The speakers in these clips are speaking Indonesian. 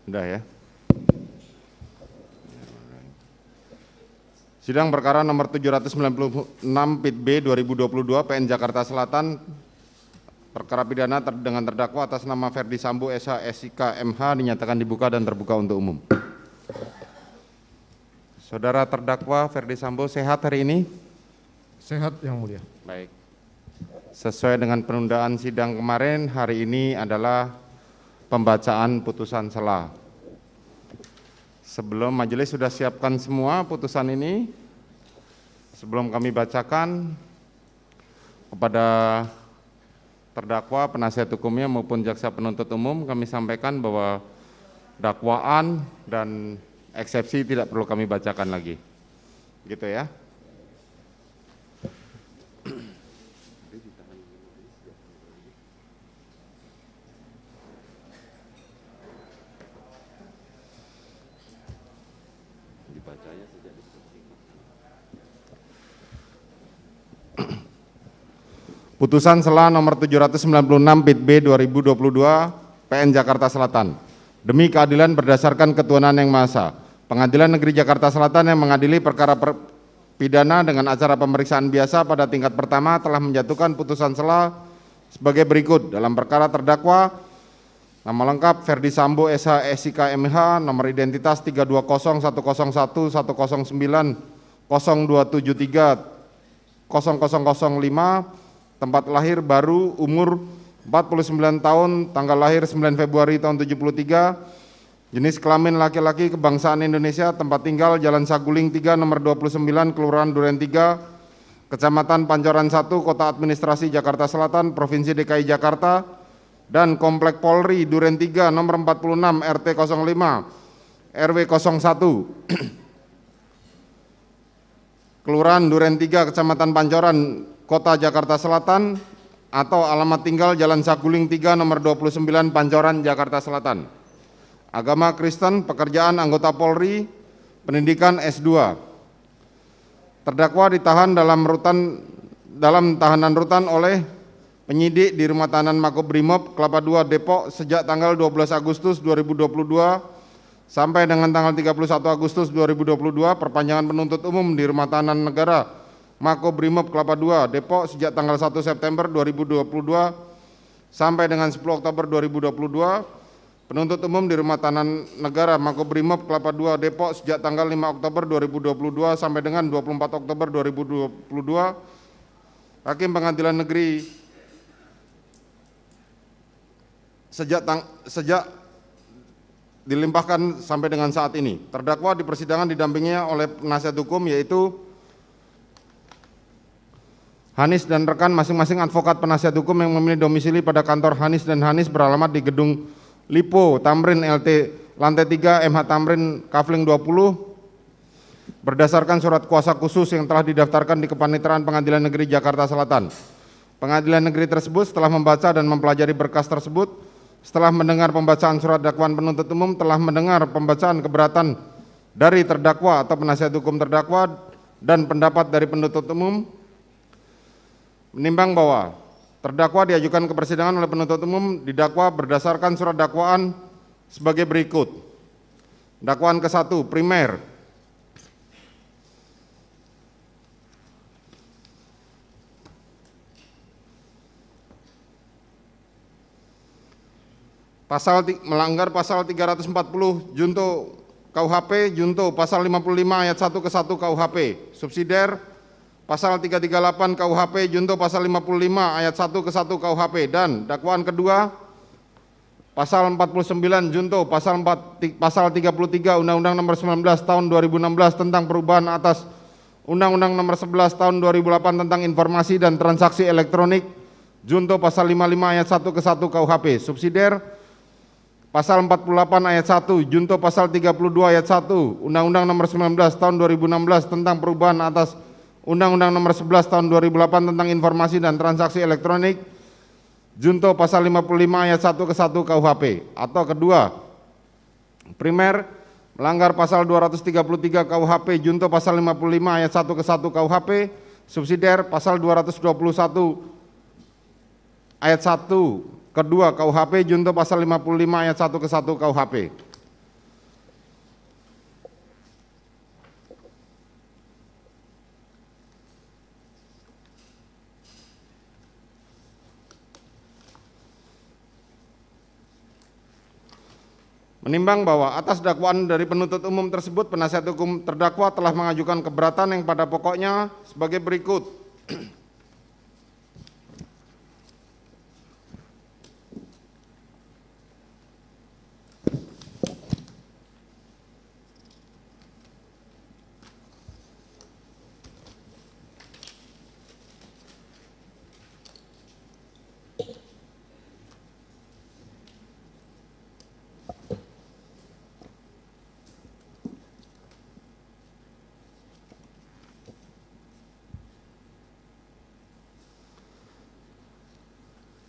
Udah ya. Sidang perkara nomor 796 PIT B 2022 PN Jakarta Selatan, perkara pidana dengan terdakwa atas nama Ferdi Sambo SH SIK MH dinyatakan dibuka dan terbuka untuk umum. Saudara terdakwa Ferdi Sambo sehat hari ini? Sehat yang mulia. Baik. Sesuai dengan penundaan sidang kemarin, hari ini adalah pembacaan putusan sela. Sebelum majelis sudah siapkan semua putusan ini, sebelum kami bacakan kepada terdakwa, penasihat hukumnya maupun jaksa penuntut umum, kami sampaikan bahwa dakwaan dan eksepsi tidak perlu kami bacakan lagi. Gitu ya. Putusan sela nomor 796 PIT B 2022 PN Jakarta Selatan. Demi keadilan berdasarkan ketuhanan yang Maha Esa, Pengadilan Negeri Jakarta Selatan yang mengadili perkara pidana dengan acara pemeriksaan biasa pada tingkat pertama telah menjatuhkan putusan sela sebagai berikut. Dalam perkara terdakwa nama lengkap Ferdi Sambo SH SIK MH, nomor identitas 3201011090273 0005, tempat lahir baru, umur 49 tahun, tanggal lahir 9 Februari tahun 73, jenis kelamin laki-laki, kebangsaan Indonesia, tempat tinggal Jalan Saguling 3 nomor 29, Kelurahan Duren 3, Kecamatan Pancoran 1, Kota Administrasi Jakarta Selatan, Provinsi DKI Jakarta, dan Komplek Polri Duren 3 nomor 46 RT 05 RW 01 Kelurahan Duren 3, Kecamatan Pancoran, Kota Jakarta Selatan, atau alamat tinggal Jalan Saguling 3 nomor 29 Pancoran, Jakarta Selatan. Agama Kristen, pekerjaan anggota Polri, pendidikan S2. Terdakwa ditahan dalam tahanan rutan oleh penyidik di Rumah Tahanan Makobrimob Kelapa II Depok sejak tanggal 12 Agustus 2022 sampai dengan tanggal 31 Agustus 2022, perpanjangan penuntut umum di Rumah Tahanan Negara Makobrimob Kelapa II Depok sejak tanggal 1 September 2022 sampai dengan 10 Oktober 2022, penuntut umum di Rumah Tahanan Negara Makobrimob Kelapa II Depok sejak tanggal 5 Oktober 2022 sampai dengan 24 Oktober 2022, Hakim Pengadilan Negeri sejak dilimpahkan sampai dengan saat ini. Terdakwa di persidangan didampinginya oleh penasihat hukum yaitu Hanis dan rekan masing-masing advokat penasihat hukum yang memilih domisili pada kantor Hanis dan Hanis beralamat di Gedung Lipo Tamrin LT Lantai 3 MH Tamrin Kafling 20 berdasarkan surat kuasa khusus yang telah didaftarkan di Kepaniteraan Pengadilan Negeri Jakarta Selatan. Pengadilan Negeri tersebut setelah membaca dan mempelajari berkas tersebut, setelah mendengar pembacaan surat dakwaan penuntut umum, telah mendengar pembacaan keberatan dari terdakwa atau penasihat hukum terdakwa dan pendapat dari penuntut umum, menimbang bahwa terdakwa diajukan ke persidangan oleh penuntut umum didakwa berdasarkan surat dakwaan sebagai berikut. Dakwaan ke-1, primer. Melanggar pasal 340 junto KUHP, junto pasal 55 ayat 1 ke 1 KUHP, subsidiar pasal 338 KUHP junto pasal 55 ayat 1 ke 1 KUHP, dan dakwaan kedua pasal 49 junto pasal 33 Undang-Undang Nomor 19 Tahun 2016 tentang perubahan atas Undang-Undang Nomor 11 Tahun 2008 tentang informasi dan transaksi elektronik junto pasal 55 ayat 1 ke 1 KUHP, subsidiar pasal 48 ayat 1 junto pasal 32 ayat 1 Undang-Undang Nomor 19 Tahun 2016 tentang perubahan atas Undang-Undang Nomor 11 Tahun 2008 tentang informasi dan transaksi elektronik junto pasal 55 ayat 1 ke 1 KUHP, atau kedua, primer, melanggar pasal 233 KUHP junto pasal 55 ayat 1 ke 1 KUHP, subsidiar pasal 221 ayat 1 kedua KUHP junto pasal 55 ayat 1 ke 1 KUHP. Menimbang bahwa atas dakwaan dari penuntut umum tersebut, penasihat hukum terdakwa telah mengajukan keberatan yang pada pokoknya sebagai berikut.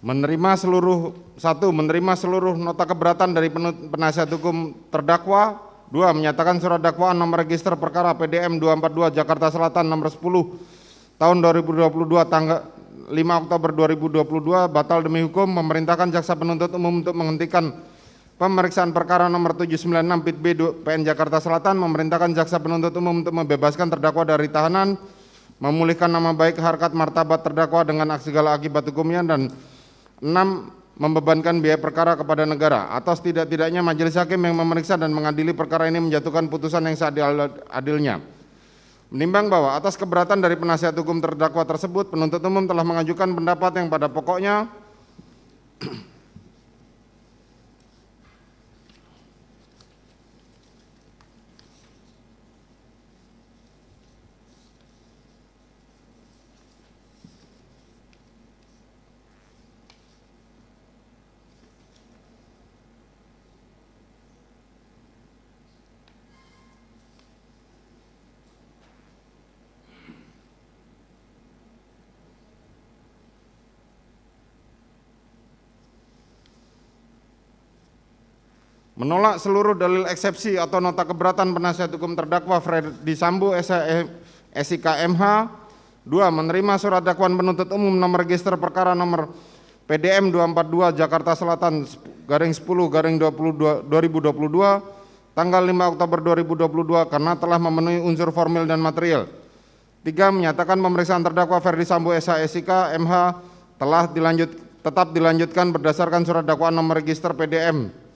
Menerima seluruh nota keberatan dari penasihat hukum terdakwa. 2. Menyatakan surat dakwaan nomor register perkara PDM 242 Jakarta Selatan nomor 10 tahun 2022 tanggal 5 Oktober 2022 batal demi hukum, memerintahkan jaksa penuntut umum untuk menghentikan pemeriksaan perkara nomor 796 Pit B PN Jakarta Selatan, memerintahkan jaksa penuntut umum untuk membebaskan terdakwa dari tahanan, memulihkan nama baik harkat martabat terdakwa dengan segala akibat hukumnya, dan 6. Membebankan biaya perkara kepada negara. Atas tidak-tidaknya majelis hakim yang memeriksa dan mengadili perkara ini menjatuhkan putusan yang seadil-adilnya. Menimbang bahwa atas keberatan dari penasihat hukum terdakwa tersebut, penuntut umum telah mengajukan pendapat yang pada pokoknya menolak seluruh dalil eksepsi atau nota keberatan penasihat hukum terdakwa Ferdi Sambo SIK MH. 2. Menerima surat dakwaan penuntut umum nomor register perkara nomor PDM 242 Jakarta Selatan _10 _2022 tanggal 5 Oktober 2022 karena telah memenuhi unsur formil dan material. 3. Menyatakan pemeriksaan terdakwa Ferdi Sambo SIK MH tetap dilanjutkan berdasarkan surat dakwaan nomor register PDM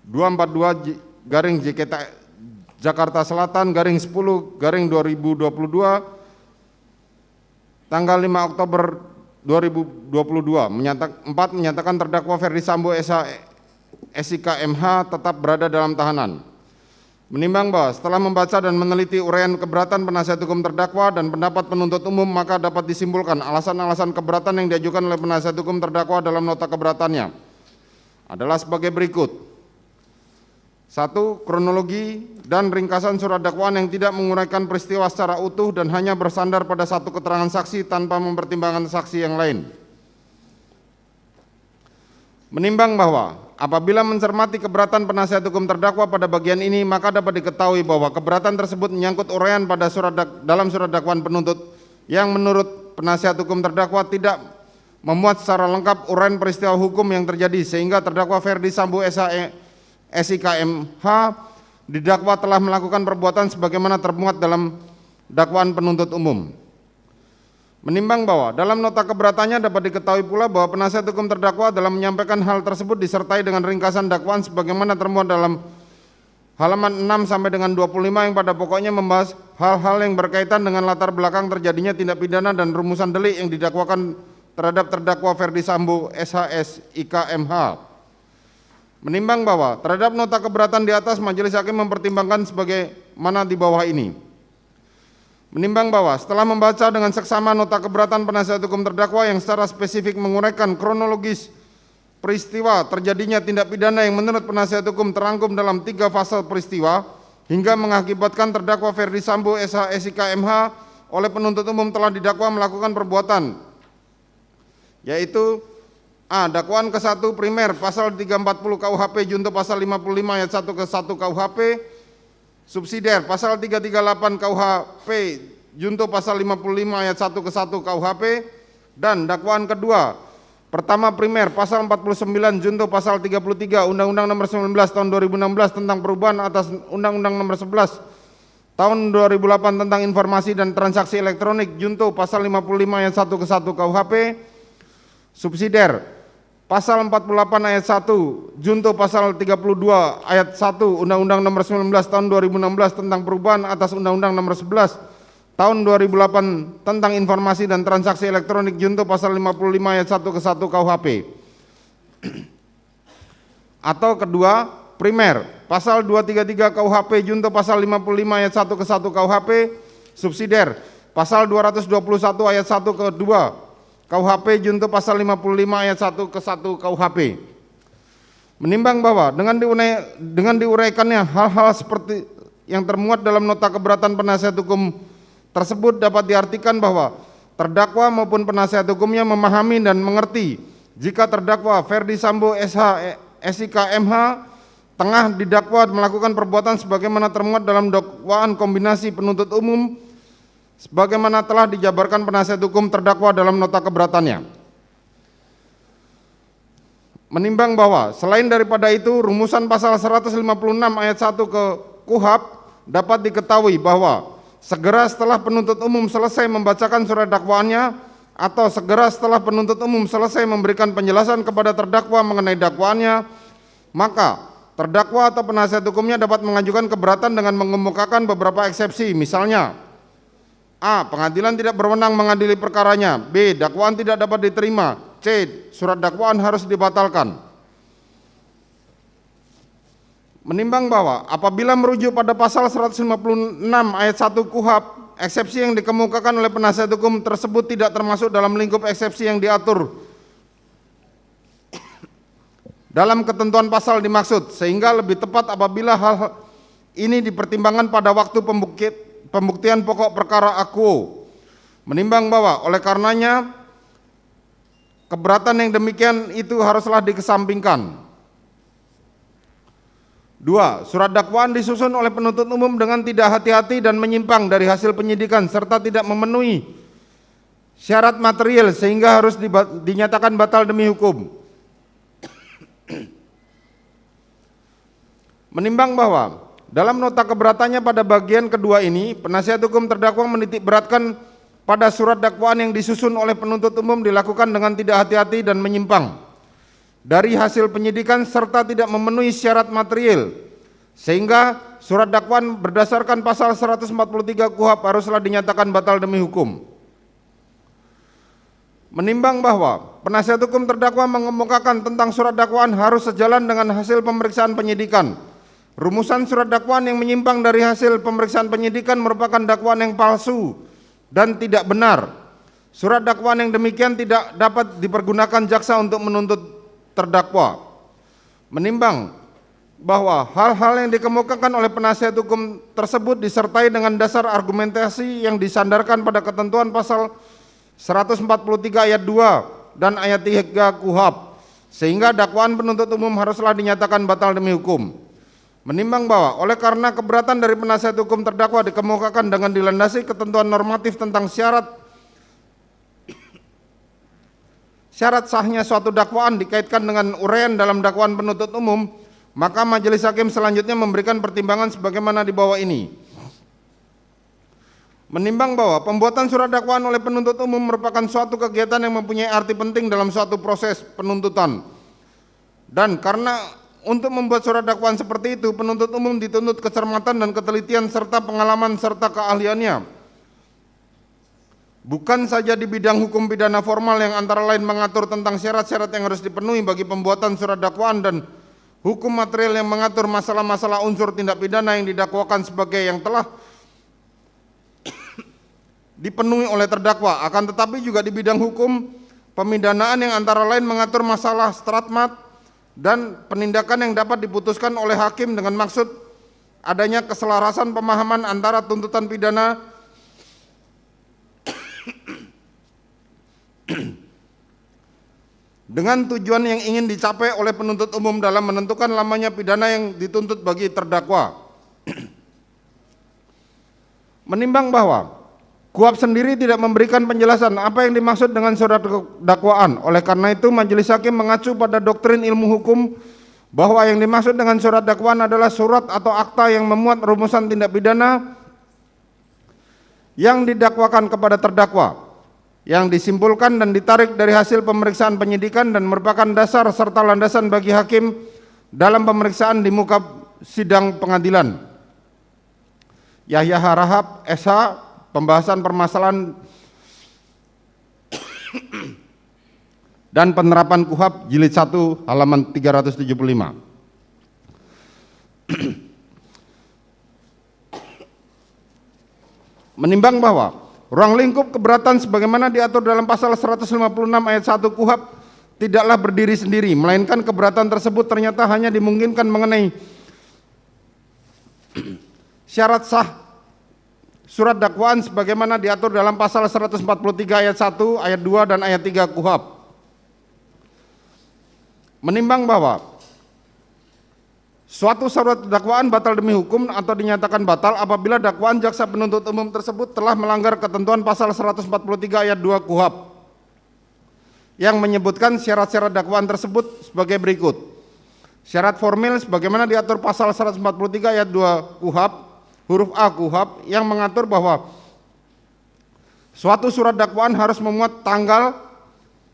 242 JKT Jakarta Selatan _10 _2022 tanggal 5 Oktober 2022. 4. Menyatakan terdakwa Ferdi Sambo SIK MH tetap berada dalam tahanan. Menimbang bahwa setelah membaca dan meneliti uraian keberatan penasihat hukum terdakwa dan pendapat penuntut umum, maka dapat disimpulkan alasan-alasan keberatan yang diajukan oleh penasihat hukum terdakwa dalam nota keberatannya adalah sebagai berikut. 1. Kronologi dan ringkasan surat dakwaan yang tidak menguraikan peristiwa secara utuh dan hanya bersandar pada satu keterangan saksi tanpa mempertimbangkan saksi yang lain. Menimbang bahwa apabila mencermati keberatan penasihat hukum terdakwa pada bagian ini, maka dapat diketahui bahwa keberatan tersebut menyangkut uraian pada dalam surat dakwaan penuntut yang menurut penasihat hukum terdakwa tidak memuat secara lengkap uraian peristiwa hukum yang terjadi, sehingga terdakwa Ferdi Sambo SIK MH didakwa telah melakukan perbuatan sebagaimana termuat dalam dakwaan penuntut umum. Menimbang bahwa dalam nota keberatannya dapat diketahui pula bahwa penasihat hukum terdakwa dalam menyampaikan hal tersebut disertai dengan ringkasan dakwaan sebagaimana termuat dalam halaman 6 sampai dengan 25 yang pada pokoknya membahas hal-hal yang berkaitan dengan latar belakang terjadinya tindak pidana dan rumusan delik yang didakwakan terhadap terdakwa Ferdi Sambo SIK MH. Menimbang bahwa terhadap nota keberatan di atas, majelis hakim mempertimbangkan sebagaimana di bawah ini. Menimbang bahwa setelah membaca dengan seksama nota keberatan penasihat hukum terdakwa yang secara spesifik menguraikan kronologis peristiwa terjadinya tindak pidana yang menurut penasihat hukum terangkum dalam 3 fase peristiwa hingga mengakibatkan terdakwa Ferdi Sambo SIK MH oleh penuntut umum telah didakwa melakukan perbuatan, yaitu A. Dakwaan ke-1 primer pasal 340 KUHP junto pasal 55 ayat 1 ke 1 KUHP, subsidiar pasal 338 KUHP junto pasal 55 ayat 1 ke 1 KUHP, dan dakwaan kedua pertama primer pasal 49 junto pasal 33 Undang-Undang Nomor 19 Tahun 2016 tentang perubahan atas Undang-Undang Nomor 11 Tahun 2008 tentang informasi dan transaksi elektronik junto pasal 55 ayat 1 ke 1 KUHP, subsidiar Pasal 48 ayat 1 junto pasal 32 ayat 1 Undang-Undang Nomor 19 Tahun 2016 tentang perubahan atas Undang-Undang Nomor 11 Tahun 2008 tentang informasi dan transaksi elektronik junto pasal 55 ayat 1 ke 1 KUHP. Atau kedua, primer, pasal 233 KUHP junto pasal 55 ayat 1 ke 1 KUHP, subsidiar, pasal 221 ayat 1 ke 2 KUHP junto pasal 55 ayat 1 ke 1 KUHP. Menimbang bahwa dengan diuraikannya hal-hal seperti yang termuat dalam nota keberatan penasihat hukum tersebut dapat diartikan bahwa terdakwa maupun penasihat hukumnya memahami dan mengerti jika terdakwa Ferdi Sambo SH SIK MH tengah didakwa melakukan perbuatan sebagaimana termuat dalam dakwaan kombinasi penuntut umum sebagaimana telah dijabarkan penasihat hukum terdakwa dalam nota keberatannya. Menimbang bahwa selain daripada itu rumusan pasal 156 ayat 1 ke KUHP dapat diketahui bahwa segera setelah penuntut umum selesai membacakan surat dakwaannya atau segera setelah penuntut umum selesai memberikan penjelasan kepada terdakwa mengenai dakwaannya, maka terdakwa atau penasihat hukumnya dapat mengajukan keberatan dengan mengemukakan beberapa eksepsi, misalnya A. Pengadilan tidak berwenang mengadili perkaranya. B. Dakwaan tidak dapat diterima. C. Surat dakwaan harus dibatalkan. Menimbang bahwa apabila merujuk pada pasal 156 ayat 1 KUHP, eksepsi yang dikemukakan oleh penasihat hukum tersebut tidak termasuk dalam lingkup eksepsi yang diatur dalam ketentuan pasal dimaksud, sehingga lebih tepat apabila hal ini dipertimbangkan pada waktu pembuktian pokok perkara akuo. Menimbang bahwa oleh karenanya keberatan yang demikian itu haruslah dikesampingkan. 2. Surat dakwaan disusun oleh penuntut umum dengan tidak hati-hati dan menyimpang dari hasil penyidikan serta tidak memenuhi syarat material sehingga harus dinyatakan batal demi hukum. Menimbang bahwa dalam nota keberatannya pada bagian kedua ini, penasihat hukum terdakwa menitik beratkan pada surat dakwaan yang disusun oleh penuntut umum dilakukan dengan tidak hati-hati dan menyimpang dari hasil penyidikan serta tidak memenuhi syarat material, sehingga surat dakwaan berdasarkan pasal 143 KUHP haruslah dinyatakan batal demi hukum. Menimbang bahwa penasihat hukum terdakwa mengemukakan tentang surat dakwaan harus sejalan dengan hasil pemeriksaan penyidikan, rumusan surat dakwaan yang menyimpang dari hasil pemeriksaan penyidikan merupakan dakwaan yang palsu dan tidak benar. Surat dakwaan yang demikian tidak dapat dipergunakan jaksa untuk menuntut terdakwa. Menimbang bahwa hal-hal yang dikemukakan oleh penasihat hukum tersebut disertai dengan dasar argumentasi yang disandarkan pada ketentuan pasal 143 ayat 2 dan ayat 3 KUHP, sehingga dakwaan penuntut umum haruslah dinyatakan batal demi hukum. Menimbang bahwa oleh karena keberatan dari penasihat hukum terdakwa dikemukakan dengan dilandasi ketentuan normatif tentang syarat sahnya suatu dakwaan dikaitkan dengan uraian dalam dakwaan penuntut umum, maka majelis hakim selanjutnya memberikan pertimbangan sebagaimana di bawah ini. Menimbang bahwa pembuatan surat dakwaan oleh penuntut umum merupakan suatu kegiatan yang mempunyai arti penting dalam suatu proses penuntutan, dan karena untuk membuat surat dakwaan seperti itu, penuntut umum dituntut kecermatan dan ketelitian serta pengalaman serta keahliannya. Bukan saja di bidang hukum pidana formal yang antara lain mengatur tentang syarat-syarat yang harus dipenuhi bagi pembuatan surat dakwaan dan hukum material yang mengatur masalah-masalah unsur tindak pidana yang didakwakan sebagai yang telah dipenuhi oleh terdakwa, akan tetapi juga di bidang hukum pemidanaan yang antara lain mengatur masalah stratmat dan penindakan yang dapat diputuskan oleh hakim dengan maksud adanya keselarasan pemahaman antara tuntutan pidana dengan tujuan yang ingin dicapai oleh penuntut umum dalam menentukan lamanya pidana yang dituntut bagi terdakwa. Menimbang bahwa KUHP sendiri tidak memberikan penjelasan apa yang dimaksud dengan surat dakwaan. Oleh karena itu, majelis hakim mengacu pada doktrin ilmu hukum bahwa yang dimaksud dengan surat dakwaan adalah surat atau akta yang memuat rumusan tindak pidana yang didakwakan kepada terdakwa. yang disimpulkan dan ditarik dari hasil pemeriksaan penyidikan dan merupakan dasar serta landasan bagi hakim dalam pemeriksaan di muka sidang pengadilan. Yahya Harahap, SH, pembahasan permasalahan dan penerapan KUHP jilid 1 halaman 375. Menimbang bahwa ruang lingkup keberatan sebagaimana diatur dalam pasal 156 ayat 1 KUHP tidaklah berdiri sendiri, melainkan keberatan tersebut ternyata hanya dimungkinkan mengenai syarat sah surat dakwaan sebagaimana diatur dalam pasal 143 ayat 1, ayat 2 dan ayat 3 KUHP. Menimbang bahwa suatu surat dakwaan batal demi hukum atau dinyatakan batal apabila dakwaan jaksa penuntut umum tersebut telah melanggar ketentuan pasal 143 ayat 2 KUHP yang menyebutkan syarat-syarat dakwaan tersebut sebagai berikut. Syarat formil sebagaimana diatur pasal 143 ayat 2 KUHP, huruf A KUHP, yang mengatur bahwa suatu surat dakwaan harus memuat tanggal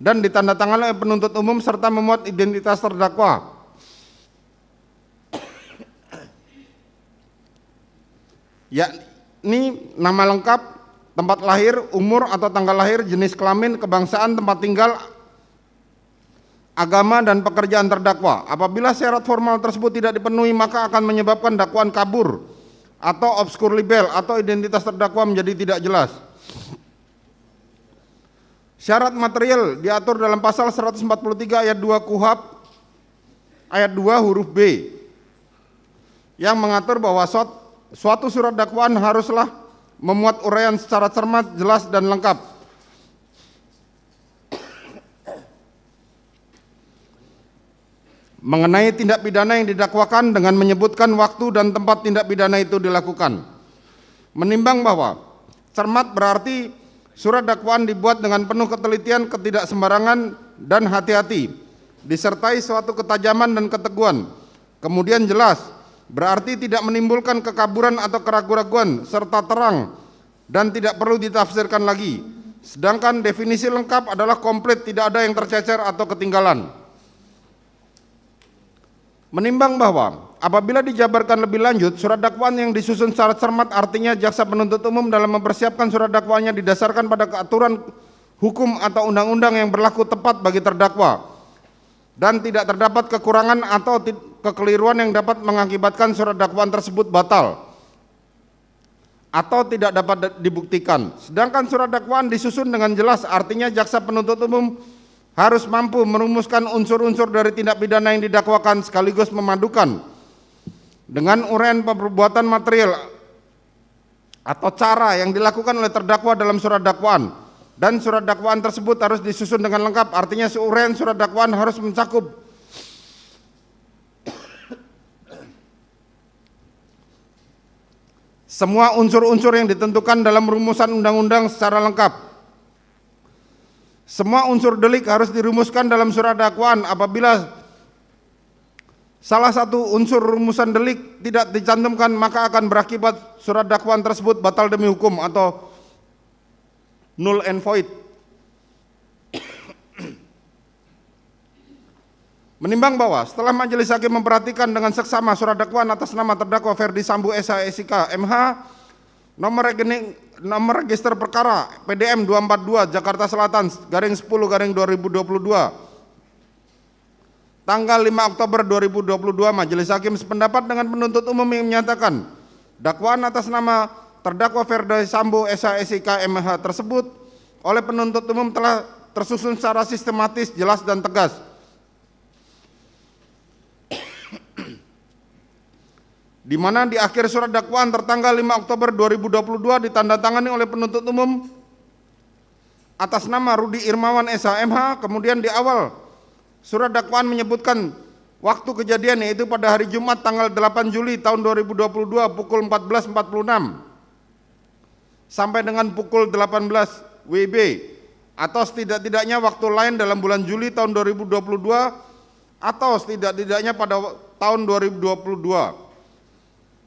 dan ditandatangani oleh penuntut umum serta memuat identitas terdakwa. Yakni nama lengkap, tempat lahir, umur atau tanggal lahir, jenis kelamin, kebangsaan, tempat tinggal, agama dan pekerjaan terdakwa. Apabila syarat formal tersebut tidak dipenuhi maka akan menyebabkan dakwaan kabur atau obskur libel atau identitas terdakwa menjadi tidak jelas. Syarat material diatur dalam pasal 143 ayat 2 KUHP ayat 2 huruf B yang mengatur bahwa suatu surat dakwaan haruslah memuat uraian secara cermat, jelas dan lengkap. Mengenai tindak pidana yang didakwakan dengan menyebutkan waktu dan tempat tindak pidana itu dilakukan. Menimbang bahwa cermat berarti surat dakwaan dibuat dengan penuh ketelitian, ketidaksembarangan dan hati-hati, disertai suatu ketajaman dan keteguhan. Kemudian jelas berarti tidak menimbulkan kekaburan atau keraguan-raguan serta terang dan tidak perlu ditafsirkan lagi. Sedangkan definisi lengkap adalah komplit, tidak ada yang tercecer atau ketinggalan. Menimbang bahwa apabila dijabarkan lebih lanjut, surat dakwaan yang disusun secara cermat artinya jaksa penuntut umum dalam mempersiapkan surat dakwaannya didasarkan pada keaturan hukum atau undang-undang yang berlaku tepat bagi terdakwa dan tidak terdapat kekurangan atau kekeliruan yang dapat mengakibatkan surat dakwaan tersebut batal atau tidak dapat dibuktikan. Sedangkan surat dakwaan disusun dengan jelas artinya jaksa penuntut umum harus mampu merumuskan unsur-unsur dari tindak pidana yang didakwakan sekaligus memadukan dengan uraian perbuatan material atau cara yang dilakukan oleh terdakwa dalam surat dakwaan, dan surat dakwaan tersebut harus disusun dengan lengkap, artinya uraian surat dakwaan harus mencakup semua unsur-unsur yang ditentukan dalam rumusan undang-undang secara lengkap. Semua unsur delik harus dirumuskan dalam surat dakwaan. Apabila salah satu unsur rumusan delik tidak dicantumkan maka akan berakibat surat dakwaan tersebut batal demi hukum atau null and void. Menimbang bahwa setelah majelis hakim memperhatikan dengan seksama surat dakwaan atas nama terdakwa Ferdi Sambo SH SIK MH nomor register perkara PDM 242 Jakarta Selatan garing 10 garing 2022 tanggal 5 Oktober 2022, majelis hakim sependapat dengan penuntut umum yang menyatakan dakwaan atas nama terdakwa Ferdi Sambo SH SIK MH tersebut oleh penuntut umum telah tersusun secara sistematis, jelas dan tegas. Di mana di akhir surat dakwaan tertanggal 5 Oktober 2022 ditandatangani oleh penuntut umum atas nama Rudi Irmawan SH/MH. Kemudian di awal surat dakwaan menyebutkan waktu kejadian, yaitu pada hari Jumat tanggal 8 Juli tahun 2022 pukul 14.46 sampai dengan pukul 18 WIB, atau setidak-tidaknya waktu lain dalam bulan Juli tahun 2022 atau setidak-tidaknya pada tahun 2022.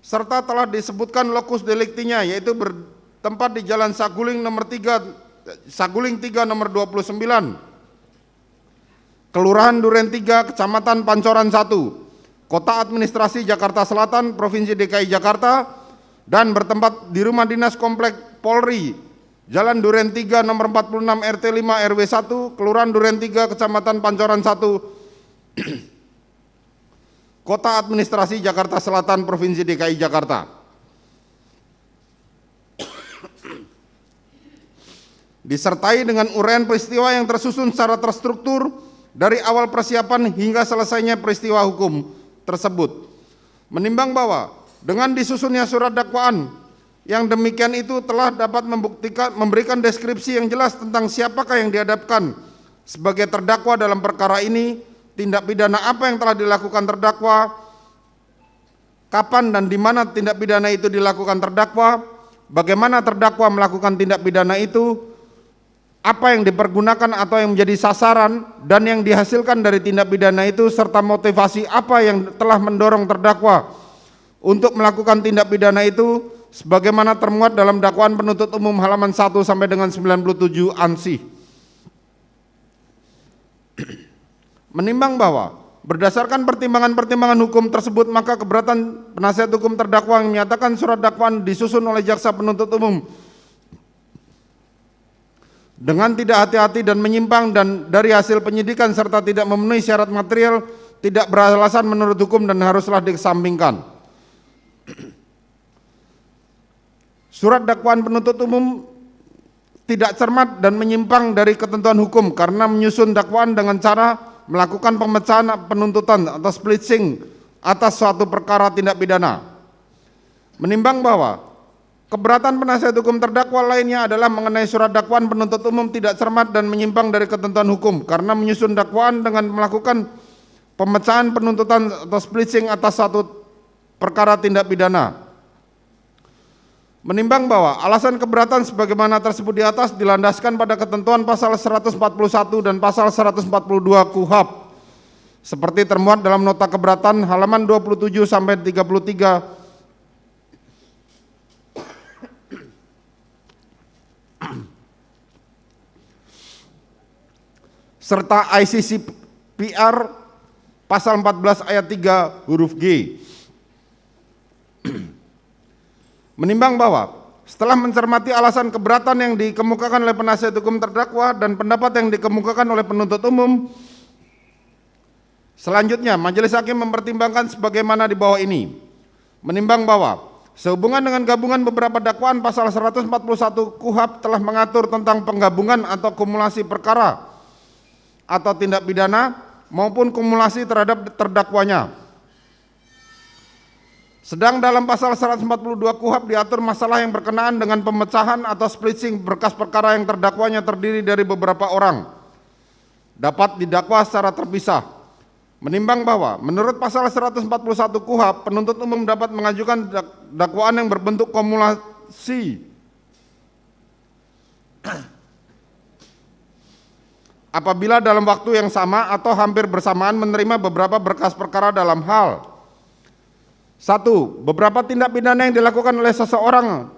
Serta telah disebutkan lokus deliktinya, yaitu bertempat di Jalan Saguling nomor 3 Saguling 3 nomor 29, Kelurahan Duren 3, Kecamatan Pancoran 1, Kota Administrasi Jakarta Selatan, Provinsi DKI Jakarta, dan bertempat di Rumah Dinas Komplek Polri, Jalan Duren 3 nomor 46 RT 5 RW 1, Kelurahan Duren 3, Kecamatan Pancoran 1, Kota Administrasi Jakarta Selatan, Provinsi DKI Jakarta. Disertai dengan uraian peristiwa yang tersusun secara terstruktur dari awal persiapan hingga selesainya peristiwa hukum tersebut. Menimbang bahwa dengan disusunnya surat dakwaan yang demikian itu telah dapat memberikan deskripsi yang jelas tentang siapakah yang dihadapkan sebagai terdakwa dalam perkara ini, tindak pidana apa yang telah dilakukan terdakwa, kapan dan di mana tindak pidana itu dilakukan terdakwa, bagaimana terdakwa melakukan tindak pidana itu, apa yang dipergunakan atau yang menjadi sasaran dan yang dihasilkan dari tindak pidana itu, serta motivasi apa yang telah mendorong terdakwa untuk melakukan tindak pidana itu sebagaimana termuat dalam dakwaan penuntut umum halaman 1 sampai dengan 97 ansih. Menimbang bahwa berdasarkan pertimbangan-pertimbangan hukum tersebut, maka keberatan penasihat hukum terdakwa yang menyatakan surat dakwaan disusun oleh jaksa penuntut umum dengan tidak hati-hati dan menyimpang dan dari hasil penyidikan serta tidak memenuhi syarat material, tidak beralasan menurut hukum dan haruslah dikesampingkan. Surat dakwaan penuntut umum tidak cermat dan menyimpang dari ketentuan hukum karena menyusun dakwaan dengan cara melakukan pemecahan penuntutan atau splitting atas suatu perkara tindak pidana. Menimbang bahwa keberatan penasihat hukum terdakwa lainnya adalah mengenai surat dakwaan penuntut umum tidak cermat dan menyimpang dari ketentuan hukum karena menyusun dakwaan dengan melakukan pemecahan penuntutan atau splitting atas satu perkara tindak pidana. Menimbang bahwa alasan keberatan sebagaimana tersebut di atas dilandaskan pada ketentuan pasal 141 dan pasal 142 KUHP seperti termuat dalam nota keberatan halaman 27 sampai 33 serta ICCPR pasal 14 ayat 3 huruf G. Menimbang bahwa setelah mencermati alasan keberatan yang dikemukakan oleh penasihat hukum terdakwa dan pendapat yang dikemukakan oleh penuntut umum, selanjutnya majelis hakim mempertimbangkan sebagaimana di bawah ini. Menimbang bahwa sehubungan dengan gabungan beberapa dakwaan pasal 141 KUHP telah mengatur tentang penggabungan atau kumulasi perkara atau tindak pidana maupun kumulasi terhadap terdakwanya. Sedang dalam pasal 142 KUHP diatur masalah yang berkenaan dengan pemecahan atau splitting berkas perkara yang terdakwanya terdiri dari beberapa orang, dapat didakwa secara terpisah. Menimbang bahwa menurut pasal 141 KUHP penuntut umum dapat mengajukan dakwaan yang berbentuk kumulasi apabila dalam waktu yang sama atau hampir bersamaan menerima beberapa berkas perkara dalam hal: 1. Beberapa tindak pidana yang dilakukan oleh seseorang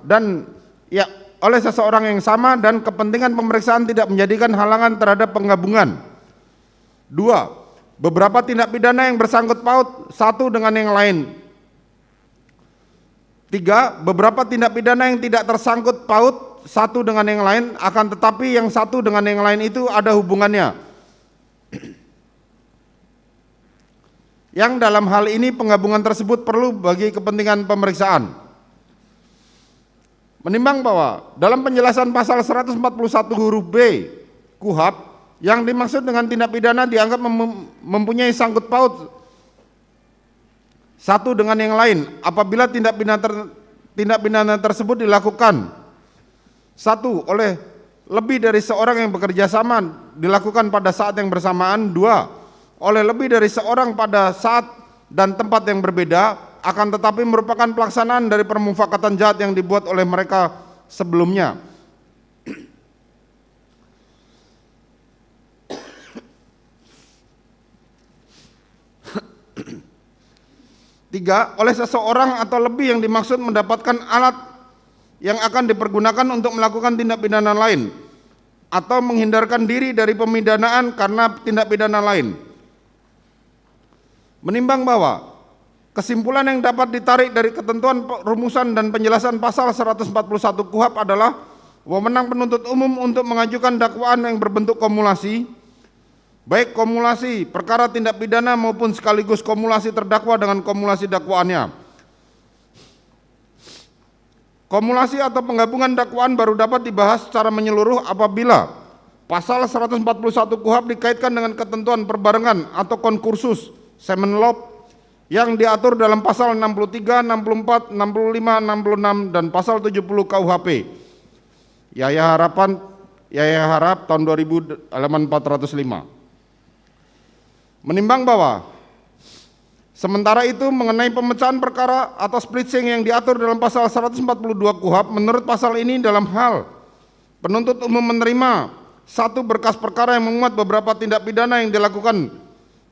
oleh seseorang yang sama dan kepentingan pemeriksaan tidak menjadikan halangan terhadap penggabungan. 2. Beberapa tindak pidana yang bersangkut paut satu dengan yang lain. 3. Beberapa tindak pidana yang tidak tersangkut paut satu dengan yang lain, akan tetapi yang satu dengan yang lain itu ada hubungannya. Yang dalam hal ini penggabungan tersebut perlu bagi kepentingan pemeriksaan. Menimbang bahwa dalam penjelasan pasal 141 huruf B KUHP, yang dimaksud dengan tindak pidana dianggap mempunyai sangkut paut satu dengan yang lain apabila tindak pidana tersebut dilakukan: 1. Oleh lebih dari seorang yang bekerja sama dilakukan pada saat yang bersamaan. 2. Oleh lebih dari seorang pada saat dan tempat yang berbeda, akan tetapi merupakan pelaksanaan dari permufakatan jahat yang dibuat oleh mereka sebelumnya. 3. Oleh seseorang atau lebih yang dimaksud mendapatkan alat yang akan dipergunakan untuk melakukan tindak pidana lain, atau menghindarkan diri dari pemidanaan karena tindak pidana lain. Menimbang bahwa kesimpulan yang dapat ditarik dari ketentuan rumusan dan penjelasan pasal 141 KUHP adalah wewenang penuntut umum untuk mengajukan dakwaan yang berbentuk kumulasi, baik kumulasi perkara tindak pidana maupun sekaligus kumulasi terdakwa dengan kumulasi dakwaannya. Kumulasi atau penggabungan dakwaan baru dapat dibahas secara menyeluruh apabila pasal 141 KUHP dikaitkan dengan ketentuan perbarengan atau konkursus semen law yang diatur dalam pasal 63, 64, 65, 66, dan pasal 70 KUHP. Yaya Harap tahun 2000 halaman 405. Menimbang bahwa sementara itu mengenai pemecahan perkara atau splitsing yang diatur dalam pasal 142 KUHP, menurut pasal ini dalam hal penuntut umum menerima satu berkas perkara yang memuat beberapa tindak pidana yang dilakukan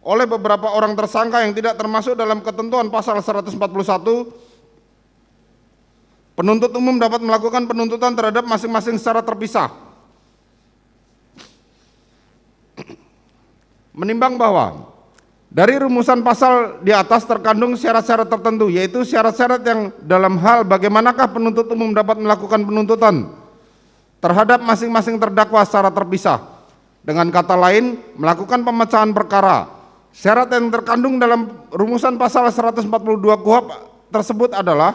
oleh beberapa orang tersangka yang tidak termasuk dalam ketentuan pasal 141, penuntut umum dapat melakukan penuntutan terhadap masing-masing secara terpisah. Menimbang bahwa dari rumusan pasal di atas terkandung syarat-syarat tertentu, yaitu syarat-syarat yang dalam hal bagaimanakah penuntut umum dapat melakukan penuntutan terhadap masing-masing terdakwa secara terpisah. Dengan kata lain, melakukan pemecahan perkara. Syarat yang terkandung dalam rumusan pasal 142 KUHP tersebut adalah: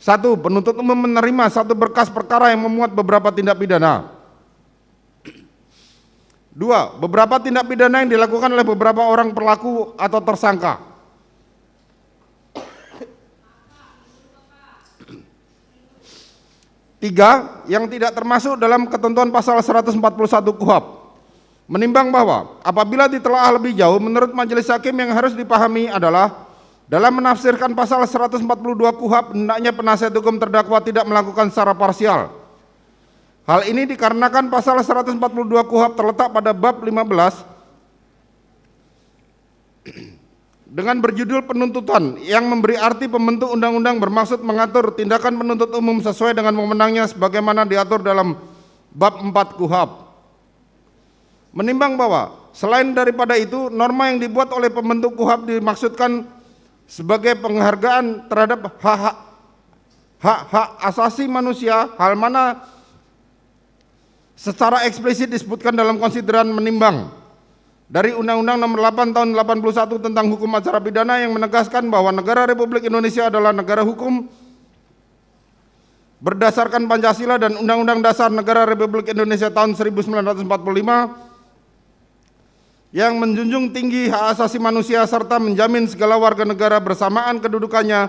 1. Penuntut umum menerima satu berkas perkara yang memuat beberapa tindak pidana. 2. Beberapa tindak pidana yang dilakukan oleh beberapa orang pelaku atau tersangka. 3. Yang tidak termasuk dalam ketentuan pasal 141 KUHP. Menimbang bahwa apabila ditelaah lebih jauh, menurut majelis hakim yang harus dipahami adalah dalam menafsirkan pasal 142 KUHP hendaknya penasihat hukum terdakwa tidak melakukan secara parsial. Hal ini dikarenakan pasal 142 KUHP terletak pada bab 15 dengan berjudul penuntutan yang memberi arti pembentuk undang-undang bermaksud mengatur tindakan penuntut umum sesuai dengan wewenangnya sebagaimana diatur dalam bab 4 KUHP. Menimbang bahwa selain daripada itu, norma yang dibuat oleh pembentuk KUHP dimaksudkan sebagai penghargaan terhadap hak-hak asasi manusia, hal mana secara eksplisit disebutkan dalam konsideran menimbang dari Undang-Undang Nomor 8 Tahun 81 tentang Hukum Acara Pidana yang menegaskan bahwa negara Republik Indonesia adalah negara hukum berdasarkan Pancasila dan Undang-Undang Dasar Negara Republik Indonesia tahun 1945 yang menjunjung tinggi hak asasi manusia serta menjamin segala warga negara bersamaan kedudukannya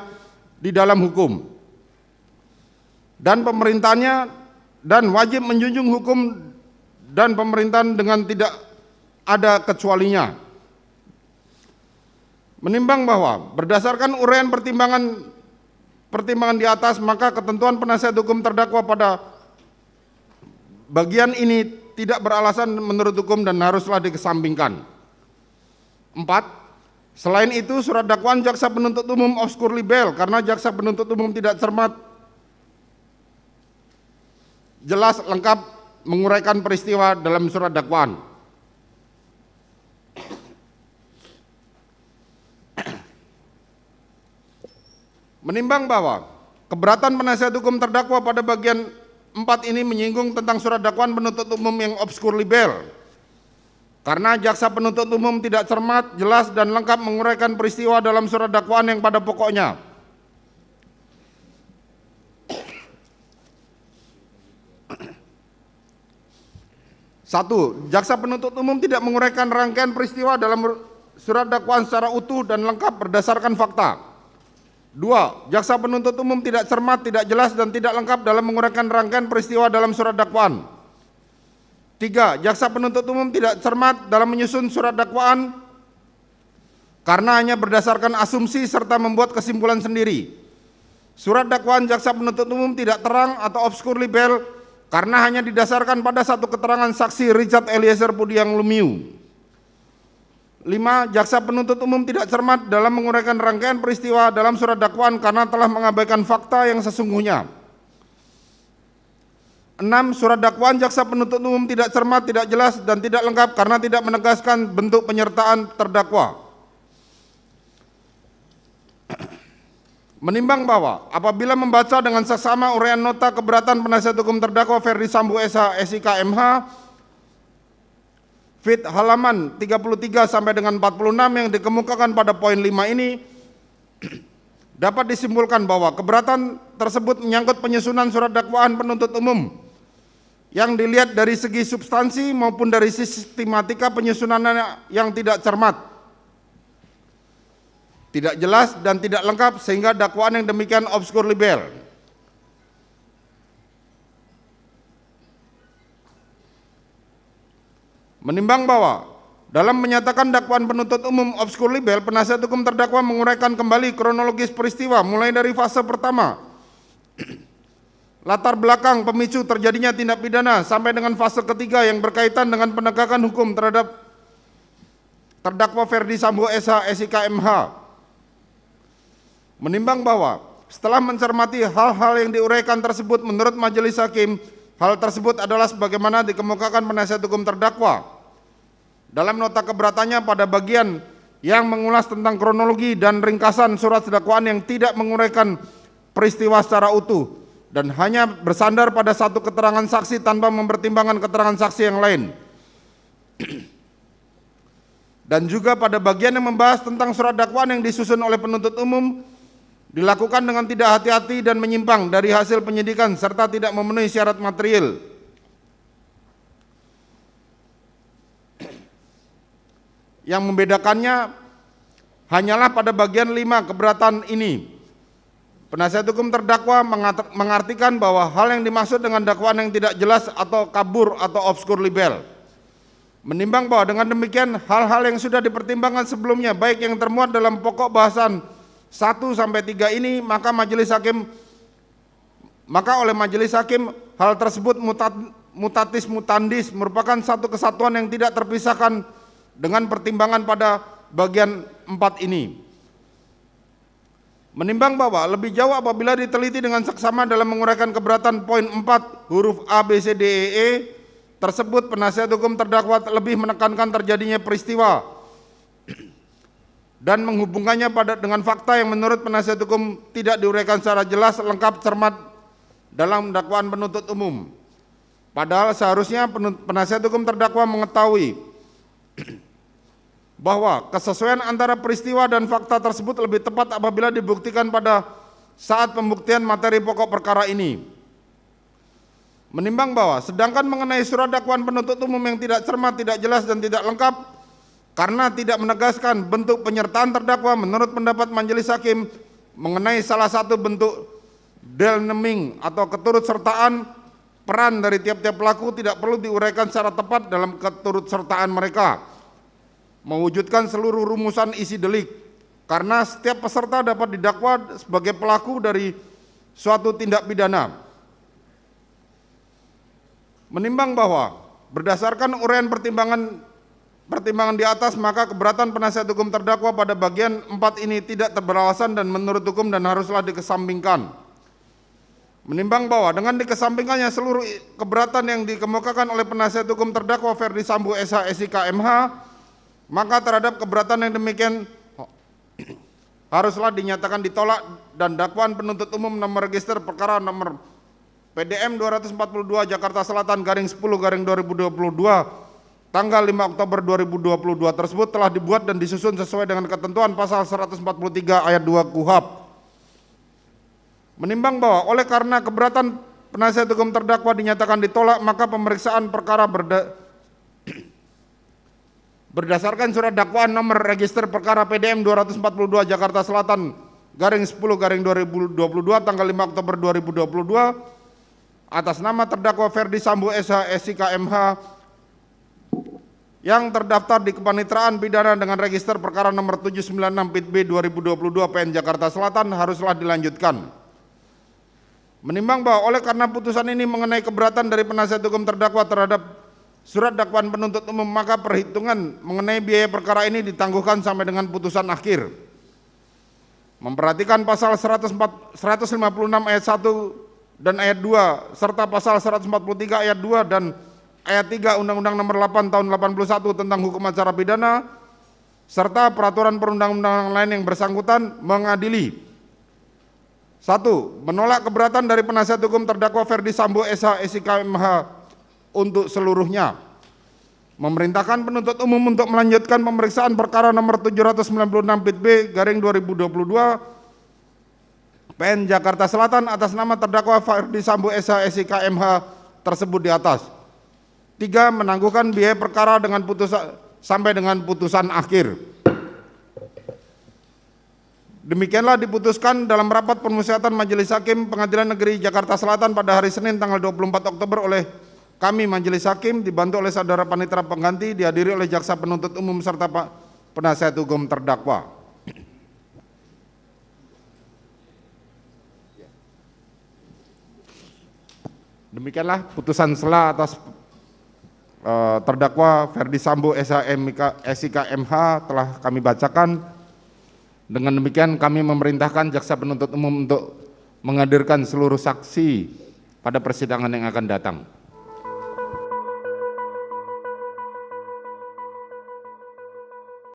di dalam hukum. Dan pemerintahnya dan wajib menjunjung hukum dan pemerintahan dengan tidak ada kecualinya. Menimbang bahwa berdasarkan uraian pertimbangan di atas, maka ketentuan penasihat hukum terdakwa pada bagian ini tidak beralasan menurut hukum dan haruslah dikesampingkan. 4. Selain itu, surat dakwaan jaksa penuntut umum obskur libel karena jaksa penuntut umum tidak cermat, jelas, lengkap menguraikan peristiwa dalam surat dakwaan. Menimbang bahwa keberatan penasihat hukum terdakwa pada bagian 4 ini menyinggung tentang surat dakwaan penuntut umum yang obskur libel karena jaksa penuntut umum tidak cermat, jelas, dan lengkap menguraikan peristiwa dalam surat dakwaan yang pada pokoknya. Satu, jaksa penuntut umum tidak menguraikan rangkaian peristiwa dalam surat dakwaan secara utuh dan lengkap berdasarkan fakta. 2. Jaksa penuntut umum tidak cermat, tidak jelas, dan tidak lengkap dalam menguraikan rangkaian peristiwa dalam surat dakwaan. 3. Jaksa penuntut umum tidak cermat dalam menyusun surat dakwaan karena hanya berdasarkan asumsi serta membuat kesimpulan sendiri. Surat dakwaan jaksa penuntut umum tidak terang atau obskur libel karena hanya didasarkan pada satu keterangan saksi Richard Eliezer Pudiang Lumiu. 5. Jaksa penuntut umum tidak cermat dalam menguraikan rangkaian peristiwa dalam surat dakwaan karena telah mengabaikan fakta yang sesungguhnya. 6. 6. Surat dakwaan jaksa penuntut umum tidak cermat, tidak jelas, dan tidak lengkap karena tidak menegaskan bentuk penyertaan terdakwa. Menimbang bahwa apabila membaca dengan seksama uraian nota keberatan penasihat hukum terdakwa Ferdi Sambo SH SIK MH fit halaman 33 sampai dengan 46 yang dikemukakan pada poin 5 ini dapat disimpulkan bahwa keberatan tersebut menyangkut penyusunan surat dakwaan penuntut umum yang dilihat dari segi substansi maupun dari sistematika penyusunannya yang tidak cermat, tidak jelas dan tidak lengkap sehingga dakwaan yang demikian obskur libel. Menimbang bahwa dalam menyatakan dakwaan penuntut umum obskur libel, penasihat hukum terdakwa menguraikan kembali kronologis peristiwa mulai dari fase pertama, latar belakang pemicu terjadinya tindak pidana sampai dengan fase ketiga yang berkaitan dengan penegakan hukum terhadap terdakwa Ferdi Sambo SH SIK MH. Menimbang bahwa setelah mencermati hal-hal yang diuraikan tersebut menurut majelis hakim, hal tersebut adalah sebagaimana dikemukakan penasihat hukum terdakwa dalam nota keberatannya pada bagian yang mengulas tentang kronologi dan ringkasan surat dakwaan yang tidak menguraikan peristiwa secara utuh dan hanya bersandar pada satu keterangan saksi tanpa mempertimbangkan keterangan saksi yang lain. Dan juga pada bagian yang membahas tentang surat dakwaan yang disusun oleh penuntut umum dilakukan dengan tidak hati-hati dan menyimpang dari hasil penyidikan serta tidak memenuhi syarat material. Yang membedakannya hanyalah pada bagian 5 keberatan ini. Penasihat hukum terdakwa mengartikan bahwa hal yang dimaksud dengan dakwaan yang tidak jelas atau kabur atau obskur libel. Menimbang bahwa dengan demikian hal-hal yang sudah dipertimbangkan sebelumnya baik yang termuat dalam pokok bahasan 1 sampai 3 ini, maka oleh majelis hakim hal tersebut mutatis mutandis merupakan satu kesatuan yang tidak terpisahkan dengan pertimbangan pada bagian 4 ini. Menimbang bahwa lebih jauh apabila diteliti dengan seksama dalam menguraikan keberatan poin 4 huruf A, B, C, D, E tersebut, penasihat hukum terdakwa lebih menekankan terjadinya peristiwa dan menghubungkannya dengan fakta yang menurut penasihat hukum tidak diuraikan secara jelas, lengkap, cermat dalam dakwaan penuntut umum. Padahal seharusnya penasihat hukum terdakwa mengetahui bahwa kesesuaian antara peristiwa dan fakta tersebut lebih tepat apabila dibuktikan pada saat pembuktian materi pokok perkara ini. Menimbang bahwa sedangkan mengenai surat dakwaan penuntut umum yang tidak cermat, tidak jelas dan tidak lengkap karena tidak menegaskan bentuk penyertaan terdakwa, menurut pendapat majelis hakim mengenai salah satu bentuk delneming atau keturutsertaan peran dari tiap-tiap pelaku tidak perlu diuraikan secara tepat dalam keturutsertaan mereka mewujudkan seluruh rumusan isi delik, karena setiap peserta dapat didakwa sebagai pelaku dari suatu tindak pidana. Menimbang bahwa berdasarkan uraian pertimbangan di atas, maka keberatan penasihat hukum terdakwa pada bagian 4 ini tidak beralasan dan menurut hukum dan haruslah dikesampingkan. Menimbang bahwa dengan dikesampingkannya seluruh keberatan yang dikemukakan oleh penasihat hukum terdakwa Ferdi Sambo SH SIK MH, maka terhadap keberatan yang demikian haruslah dinyatakan ditolak dan dakwaan penuntut umum nomor register perkara nomor PDM 242 Jakarta Selatan _10/2022 tanggal 5 Oktober 2022 tersebut telah dibuat dan disusun sesuai dengan ketentuan pasal 143 ayat 2 KUHP. Menimbang bahwa oleh karena keberatan penasihat hukum terdakwa dinyatakan ditolak, maka pemeriksaan perkara berdasarkan surat dakwaan nomor register perkara PDM 242 Jakarta Selatan _10/2022 tanggal 5 Oktober 2022 atas nama terdakwa Ferdi Sambo SH SIK MH yang terdaftar di Kepanitraan Pidana dengan register perkara nomor 796 PIT B 2022 PN Jakarta Selatan haruslah dilanjutkan. Menimbang bahwa oleh karena putusan ini mengenai keberatan dari penasihat hukum terdakwa terhadap surat dakwaan penuntut umum, maka perhitungan mengenai biaya perkara ini ditangguhkan sampai dengan putusan akhir. Memperhatikan pasal 156 ayat 1 dan ayat 2 serta pasal 143 ayat 2 dan ayat 3 Undang-Undang Nomor 8 Tahun 81 tentang Hukum Acara Pidana serta peraturan perundang-undangan lain yang bersangkutan mengadili: 1. Menolak keberatan dari penasihat hukum terdakwa Ferdi Sambo SH SIK MH untuk seluruhnya. Memerintahkan penuntut umum untuk melanjutkan pemeriksaan perkara nomor 796 Pit B garing 2022 PN Jakarta Selatan atas nama terdakwa Ferdi Sambo SH SIK MH tersebut di atas. 3. Menangguhkan biaya perkara dengan putusan sampai dengan putusan akhir. Demikianlah diputuskan dalam rapat permusyawaratan Majelis Hakim Pengadilan Negeri Jakarta Selatan pada hari Senin tanggal 24 Oktober oleh kami Majelis Hakim dibantu oleh saudara panitera pengganti, dihadiri oleh jaksa penuntut umum serta penasihat hukum terdakwa. Demikianlah putusan sela atas terdakwa Ferdi Sambo SIK MH telah kami bacakan. Dengan demikian kami memerintahkan jaksa penuntut umum untuk menghadirkan seluruh saksi pada persidangan yang akan datang.